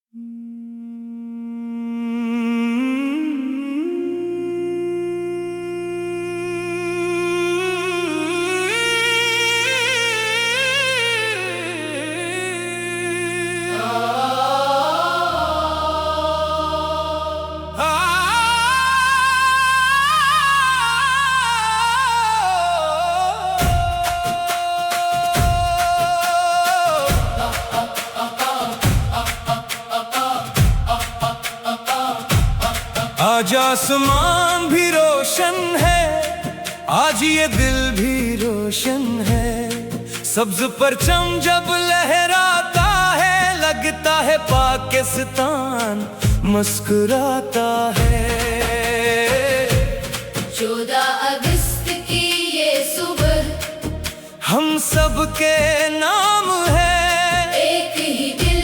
आज आसमान भी रोशन है, आज ये दिल भी रोशन है। सब्ज परचम जब लहराता है, लगता है पाकिस्तान मुस्कुराता है। 14 अगस्त की ये सुबह हम सब के नाम है, एक ही दिल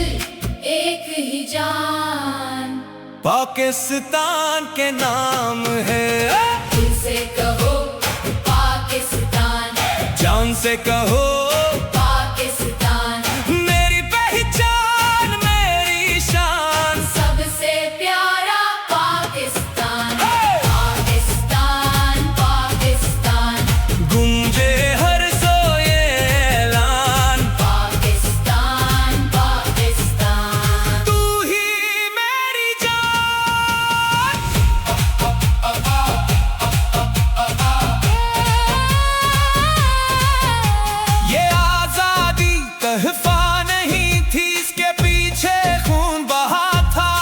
एक ही जान, पाकिस्तान के नाम है। दिल से कहो पाकिस्तान, जान से कहो पाकिस्तान, मेरी पहचान मेरी शान। सबसे प्यारा पाकिस्तान, पाकिस्तान पाकिस्तान, गूंजे हर सोए ऐलान, पाकिस्तान पाकिस्तान। तू ही मेरी जान। ये आजादी तहफा नहीं थी, इसके पीछे खून बहा था।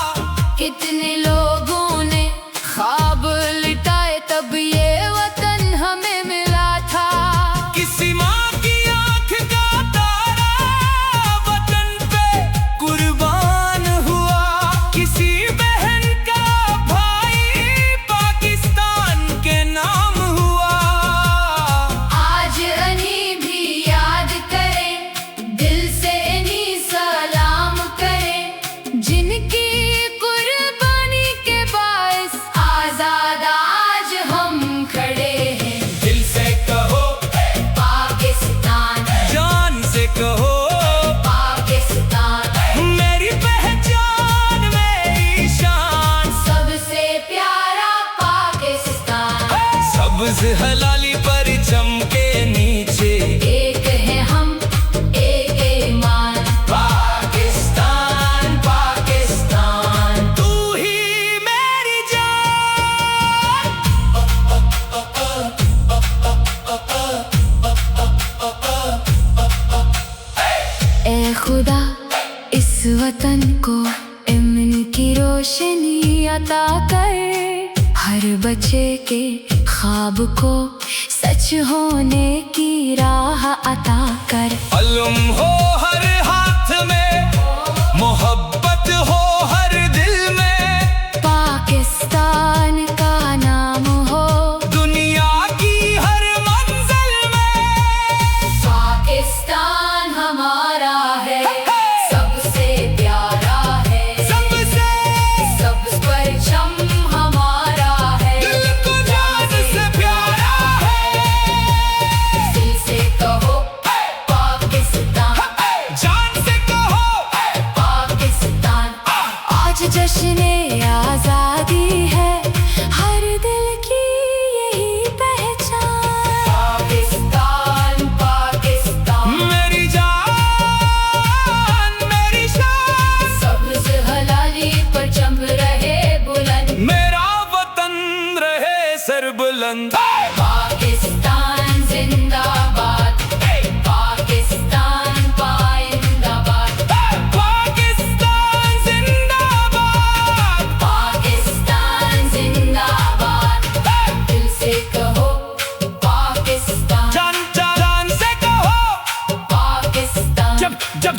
कितने लोगों ने ख्वाब लिटाए, तब ये वतन हमें मिला था। किसी माँ की आंख का तारा वतन पे कुर्बान हुआ, किसी बहन का भाई पाकिस्तान के नाम हुआ। आज इन्हीं भी याद करें, दिल से इन्हीं सलाम करें, जिनकी कुर्बानी के बाइस आजाद आज हम खड़े हैं। दिल से कहो पाकिस्तान, जान से कहो पाकिस्तान, मेरी पहचान मेरी शान। सबसे प्यारा पाकिस्तान। सब्ज हलाली पर चमके नीचे, एक है हम एक ईमान, पाकिस्तान पाकिस्तान, तू ही मेरी जान। ए खुदा इस वतन को इम्न की रोशनी अता कर, हर बच्चे के ख्वाब को सच होने की राह अता कर। अलम हो हर हाथ में, मोहब्बत हो हर दिल में, पाकिस्तान का नाम हो दुनिया की हर मंजिल में। पाकिस्तान हमारा है, सबसे प्यारा है, सबसे सब परचम हमारा है, दिल को जान से प्यारा है। दिल से कहो पाकिस्तान, जान से कहो पाकिस्तान। आज जश्न आजादी है, हर दिल की यही पहचान, पाकिस्तान पाकिस्तान, मेरी जान मेरी शान। सब्ज हलाली पर चम रहे बुलंद, मेरा वतन रहे सरबुलंद। पाकिस्तान जिंदाबाद, पाकिस्तान पाइंदाबाद, पाकिस्तान जिंदाबाद, पाकिस्तान जिंदाबाद। दिल से कहो पाकिस्तान, जान जान से कहो पाकिस्तान, जब जब